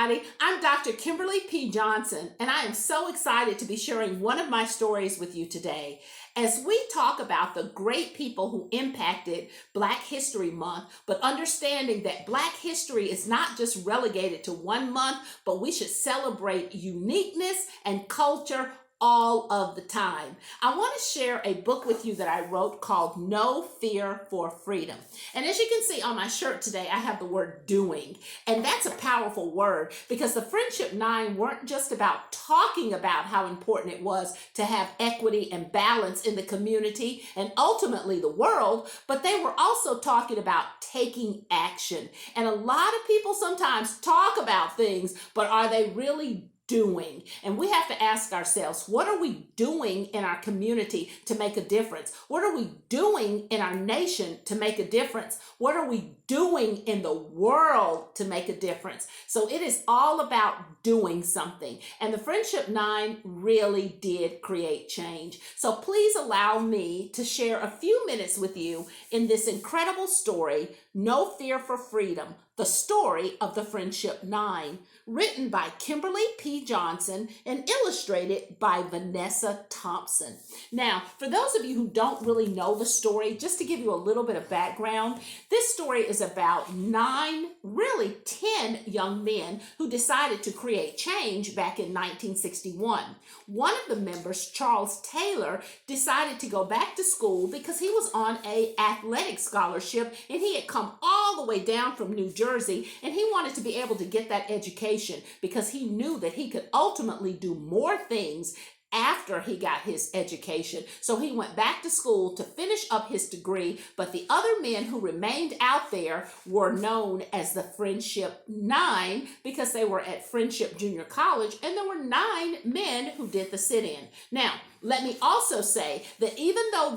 everybody. I'm Dr. Kimberly P. Johnson, and I am so excited to be sharing one of my stories with you today as we talk about the great people who impacted Black History Month, but understanding that Black history is not just relegated to one month, but we should celebrate uniqueness and culture all of the time. I want to share a book with you that I wrote called No Fear for Freedom. And as you can see on my shirt today, I have the word doing. And that's a powerful word because the Friendship Nine weren't just about talking about how important it was to have equity and balance in the community and ultimately the world, but they were also talking about taking action. And a lot of people sometimes talk about things, but are they really doing? And we have to ask ourselves, what are we doing in our community to make a difference? What are we doing in our nation to make a difference? What are we doing in the world to make a difference? So it is all about doing something. And the Friendship Nine really did create change. So please allow me to share a few minutes with you in this incredible story, No Fear for Freedom, the story of the Friendship Nine, written by Kimberly P. Johnson and illustrated by Vanessa Thompson. Now, for those of you who don't really know the story, just to give you a little bit of background, this story is about 10 young men who decided to create change back in 1961. One of the members, Charles Taylor, decided to go back to school because he was on an athletic scholarship and he had come all the way down from New Jersey and he wanted to be able to get that education because he knew that he could ultimately do more things after he got his education. So he went back to school to finish up his degree, but the other men who remained out there were known as the Friendship Nine because they were at Friendship Junior College, and there were 9 men who did the sit-in. Now, let me also say that even though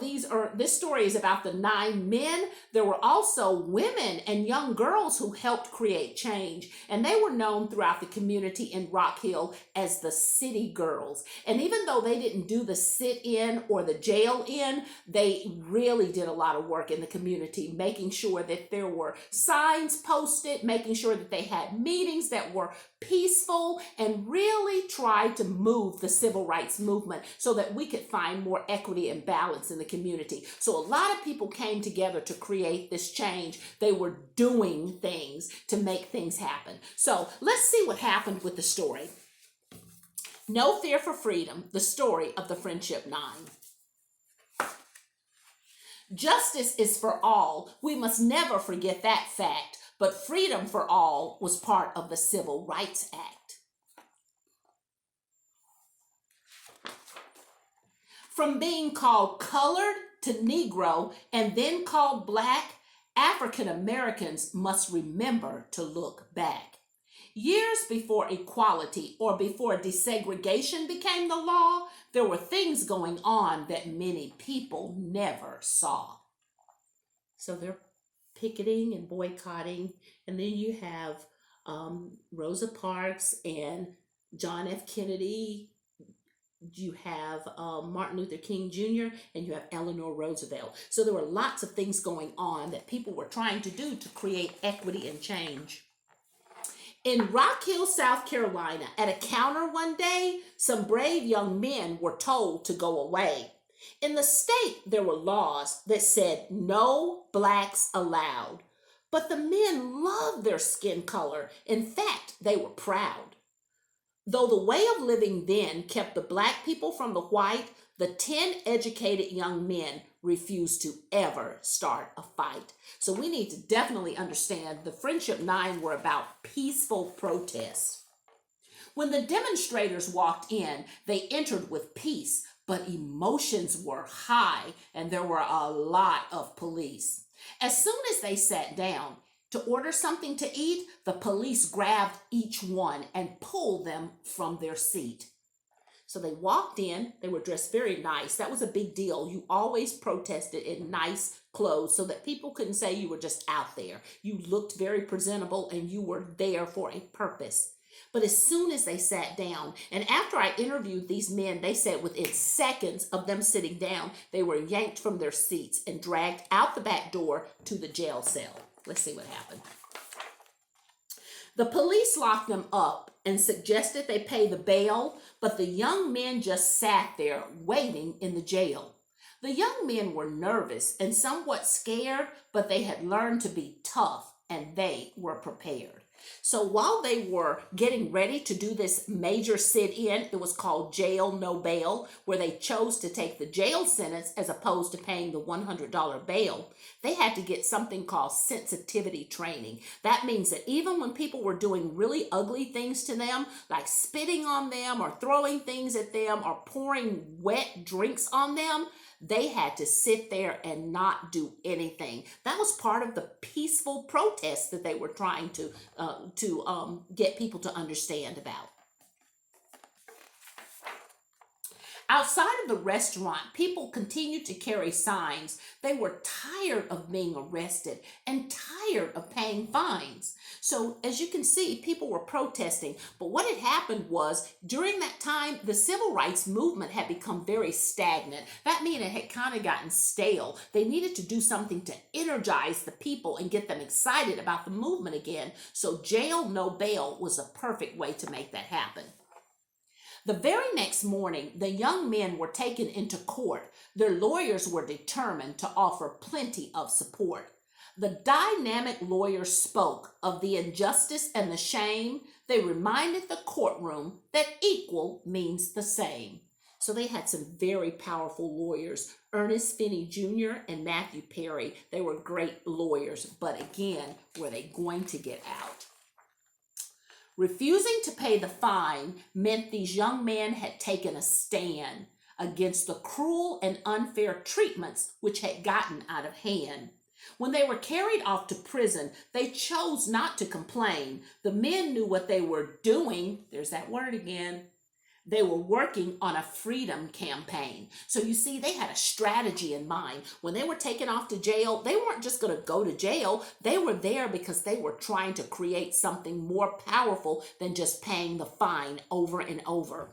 this story is about the 9 men, there were also women and young girls who helped create change, and they were known throughout the community in Rock Hill as the City Girls. And even though they didn't do the sit-in or the jail-in, they really did a lot of work in the community, making sure that there were signs posted, making sure that they had meetings that were peaceful, and really tried to move the civil rights movement so that we could find more equity and balance in the community. So a lot of people came together to create this change. They were doing things to make things happen. So let's see what happened with the story. No Fear for Freedom, the story of the Friendship Nine. Justice is for all. We must never forget that fact. But freedom for all was part of the Civil Rights Act. From being called colored to Negro and then called Black, African Americans must remember to look back. Years before equality or before desegregation became the law, there were things going on that many people never saw. So they're picketing and boycotting, and then you have Rosa Parks and John F. Kennedy, you have Martin Luther King Jr., and you have Eleanor Roosevelt. So there were lots of things going on that people were trying to do to create equity and change. In Rock Hill, South Carolina, at a counter one day, some brave young men were told to go away. In the state, there were laws that said no blacks allowed. But the men loved their skin color. In fact, they were proud. Though the way of living then kept the black people from the white, the 10 educated young men refused to ever start a fight. So we need to definitely understand the Friendship Nine were about peaceful protests. When the demonstrators walked in, they entered with peace, but emotions were high and there were a lot of police. As soon as they sat down to order something to eat, the police grabbed each one and pulled them from their seat. So they walked in, they were dressed very nice. That was a big deal. You always protested in nice clothes so that people couldn't say you were just out there. You looked very presentable and you were there for a purpose. But as soon as they sat down, and after I interviewed these men, they said within seconds of them sitting down, they were yanked from their seats and dragged out the back door to the jail cell. Let's see what happened. The police locked them up and suggested they pay the bail, but the young men just sat there waiting in the jail. The young men were nervous and somewhat scared, but they had learned to be tough and they were prepared. So while they were getting ready to do this major sit-in, it was called Jail No Bail, where they chose to take the jail sentence as opposed to paying the $100 bail. They had to get something called sensitivity training. That means that even when people were doing really ugly things to them, like spitting on them or throwing things at them or pouring wet drinks on them, they had to sit there and not do anything. That was part of the peaceful protest that they were trying to get people to understand about. Outside of the restaurant, people continued to carry signs. They were tired of being arrested and tired of paying fines. So as you can see, people were protesting. But what had happened was, during that time, the civil rights movement had become very stagnant. That means it had kind of gotten stale. They needed to do something to energize the people and get them excited about the movement again. So Jail No Bail was a perfect way to make that happen. The very next morning, the young men were taken into court. Their lawyers were determined to offer plenty of support. The dynamic lawyers spoke of the injustice and the shame. They reminded the courtroom that equal means the same. So they had some very powerful lawyers, Ernest Finney Jr. and Matthew Perry. They were great lawyers, but again, were they going to get out? Refusing to pay the fine meant these young men had taken a stand against the cruel and unfair treatments which had gotten out of hand. When they were carried off to prison, they chose not to complain. The men knew what they were doing. There's that word again. They were working on a freedom campaign. So you see, they had a strategy in mind. When they were taken off to jail, they weren't just going to go to jail. They were there because they were trying to create something more powerful than just paying the fine over and over.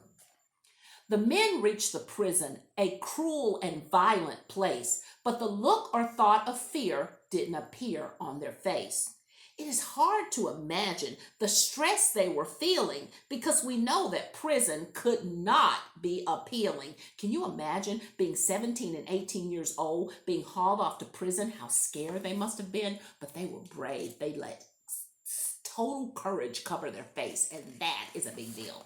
The men reached the prison, a cruel and violent place, but the look or thought of fear didn't appear on their face. It is hard to imagine the stress they were feeling because we know that prison could not be appealing. Can you imagine being 17 and 18 years old, being hauled off to prison? How scared they must have been, but they were brave. They let total courage cover their face, and that is a big deal.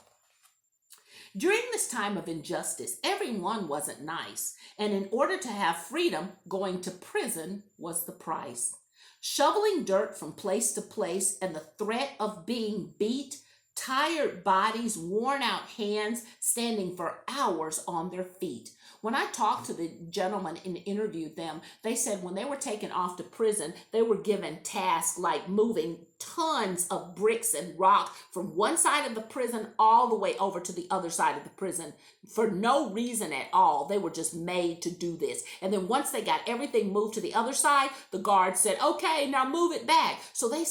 During this time of injustice, everyone wasn't nice, and in order to have freedom, going to prison was the price. Shoveling dirt from place to place and the threat of being beat, tired bodies, worn out hands, standing for hours on their feet. When I talked to the gentleman and interviewed them, they said when they were taken off to prison, they were given tasks like moving tons of bricks and rock from one side of the prison all the way over to the other side of the prison for no reason at all. They were just made to do this. And then once they got everything moved to the other side, the guard said, okay, now move it back. So they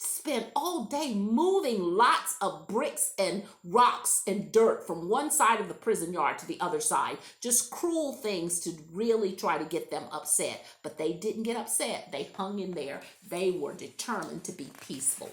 spent all day moving lots of bricks and rocks and dirt from one side of the prison yard to the other side. Just cruel things to really try to get them upset. But they didn't get upset. They hung in there. They were determined to be peaceful.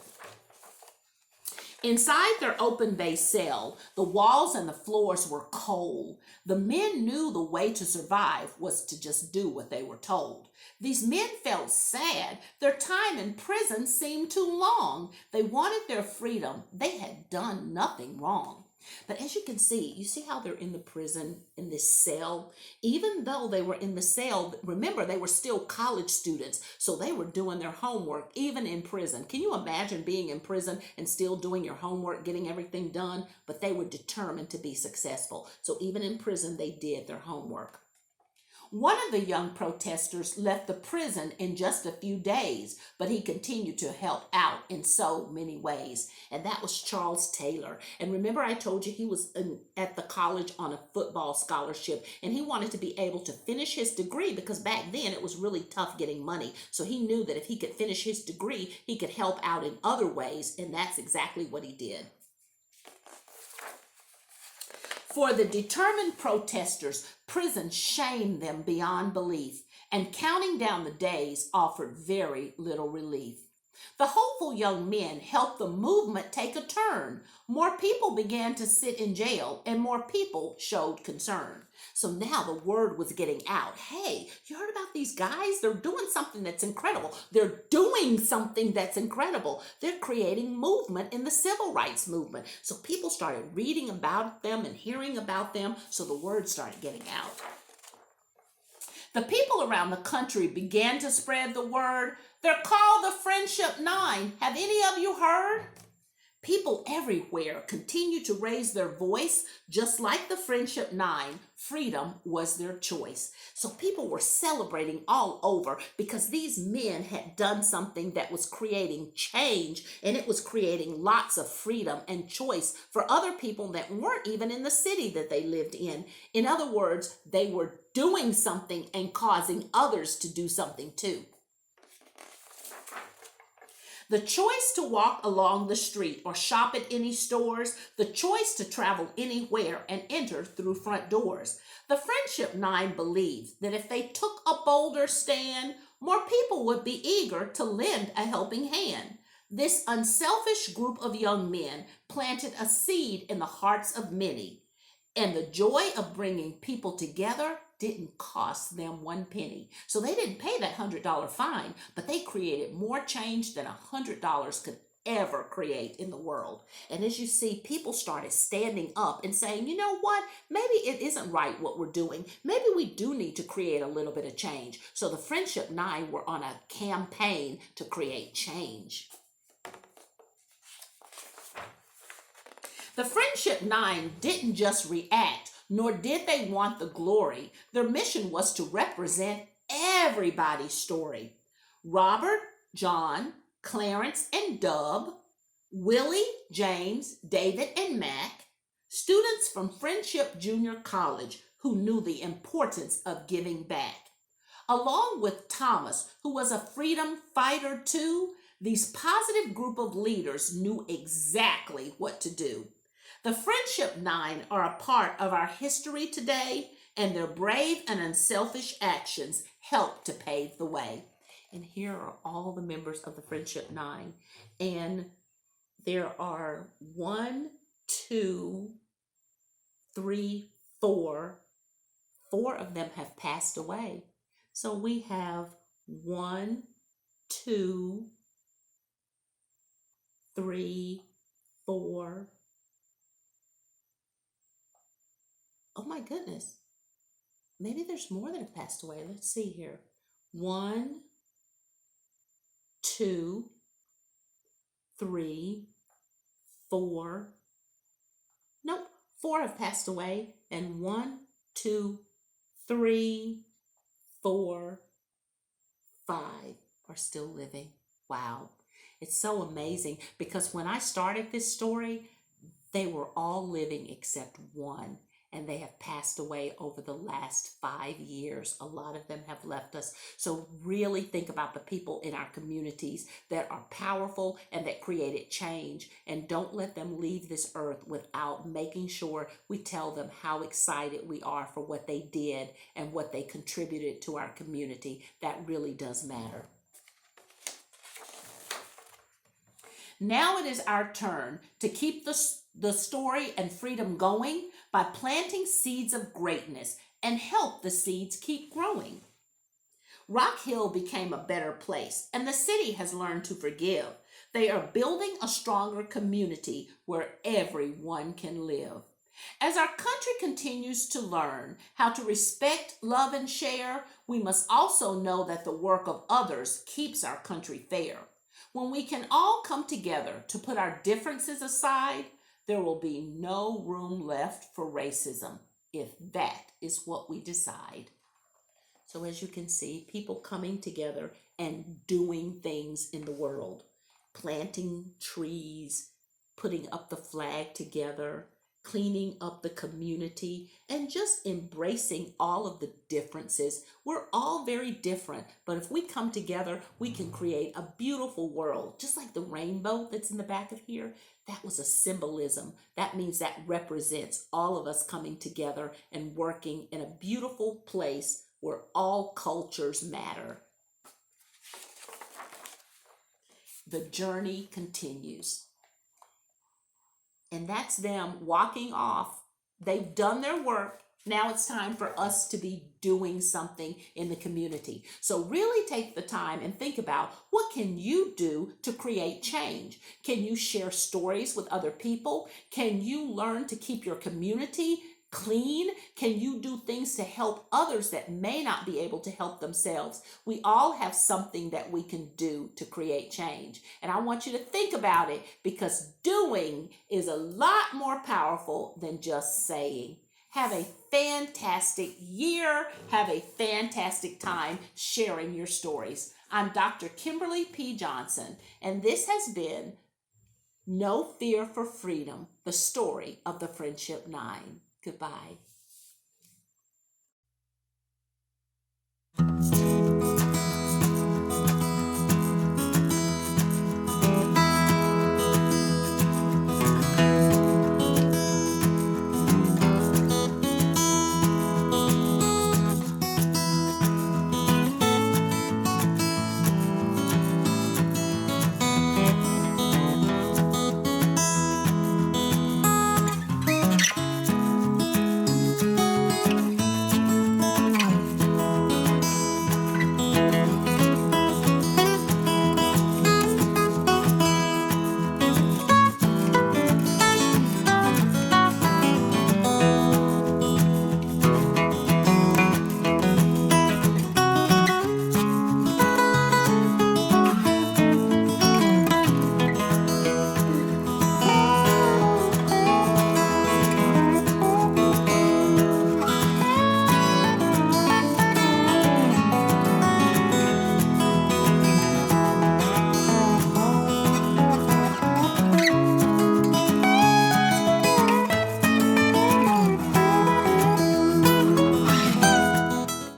Inside their open bay cell, the walls and the floors were cold. The men knew the way to survive was to just do what they were told. These men felt sad. Their time in prison seemed too long. They wanted their freedom. They had done nothing wrong. But as you can see, you see how they're in the prison, in this cell? Even though they were in the cell, remember, they were still college students, so they were doing their homework, even in prison. Can you imagine being in prison and still doing your homework, getting everything done? But they were determined to be successful. So even in prison, they did their homework. One of the young protesters left the prison in just a few days, but he continued to help out in so many ways. And that was Charles Taylor. And remember, I told you he was at the college on a football scholarship, and he wanted to be able to finish his degree because back then it was really tough getting money. So he knew that if he could finish his degree, he could help out in other ways, and that's exactly what he did. For the determined protesters, prison shamed them beyond belief, and counting down the days offered very little relief. The hopeful young men helped the movement take a turn. More people began to sit in jail, and more people showed concern. So now the word was getting out. Hey, you heard about these guys? They're doing something that's incredible. They're doing something that's incredible. They're creating movement in the civil rights movement. So people started reading about them and hearing about them, so the word started getting out. The people around the country began to spread the word. They're called the Friendship Nine. Have any of you heard? People everywhere continued to raise their voice, just like the Friendship Nine. Freedom was their choice. So people were celebrating all over because these men had done something that was creating change, and it was creating lots of freedom and choice for other people that weren't even in the city that they lived in. In other words, they were doing something and causing others to do something too. The choice to walk along the street or shop at any stores, the choice to travel anywhere and enter through front doors. The Friendship Nine believed that if they took a bolder stand, more people would be eager to lend a helping hand. This unselfish group of young men planted a seed in the hearts of many, and the joy of bringing people together didn't cost them one penny. So they didn't pay that $100 fine, but they created more change than $100 could ever create in the world. And as you see, people started standing up and saying, you know what, maybe it isn't right what we're doing. Maybe we do need to create a little bit of change. So the Friendship Nine were on a campaign to create change. The Friendship Nine didn't just react, nor did they want the glory. Their mission was to represent everybody's story. Robert, John, Clarence, and Dub, Willie, James, David, and Mac, students from Friendship Junior College who knew the importance of giving back. Along with Thomas, who was a freedom fighter too, these positive group of leaders knew exactly what to do. The Friendship Nine are a part of our history today, and their brave and unselfish actions helped to pave the way. And here are all the members of the Friendship Nine. And there are 1, 2, 3, 4. 4 of them have passed away. So we have 1, 2, 3, 4. Oh my goodness. Maybe there's more that have passed away. Let's see here. 1, 2, 3, 4. Nope, 4 have passed away. And 1, 2, 3, 4, 5 are still living. Wow. It's so amazing because when I started this story, they were all living except one. And they have passed away over the last 5 years. A lot of them have left us. So really think about the people in our communities that are powerful and that created change. And don't let them leave this earth without making sure we tell them how excited we are for what they did and what they contributed to our community. That really does matter. Now it is our turn to keep the story and freedom going by planting seeds of greatness and help the seeds keep growing. Rock Hill became a better place, and the city has learned to forgive. They are building a stronger community where everyone can live. As our country continues to learn how to respect, love, and share, we must also know that the work of others keeps our country fair. When we can all come together to put our differences aside, there will be no room left for racism, if that is what we decide. So as you can see, people coming together and doing things in the world, planting trees, putting up the flag together, cleaning up the community, and just embracing all of the differences. We're all very different, but if we come together, we can create a beautiful world. Just like the rainbow that's in the back of here, that was a symbolism. That means that represents all of us coming together and working in a beautiful place where all cultures matter. The journey continues. And that's them walking off. They've done their work. Now it's time for us to be doing something in the community. So really take the time and think about, what can you do to create change? Can you share stories with other people? Can you learn to keep your community clean? Can you do things to help others that may not be able to help themselves? We all have something that we can do to create change. And I want you to think about it, because doing is a lot more powerful than just saying. Have a fantastic year. Have a fantastic time sharing your stories. I'm Dr. Kimberly P. Johnson, and this has been No Fear for Freedom, the story of the Friendship Nine. Goodbye.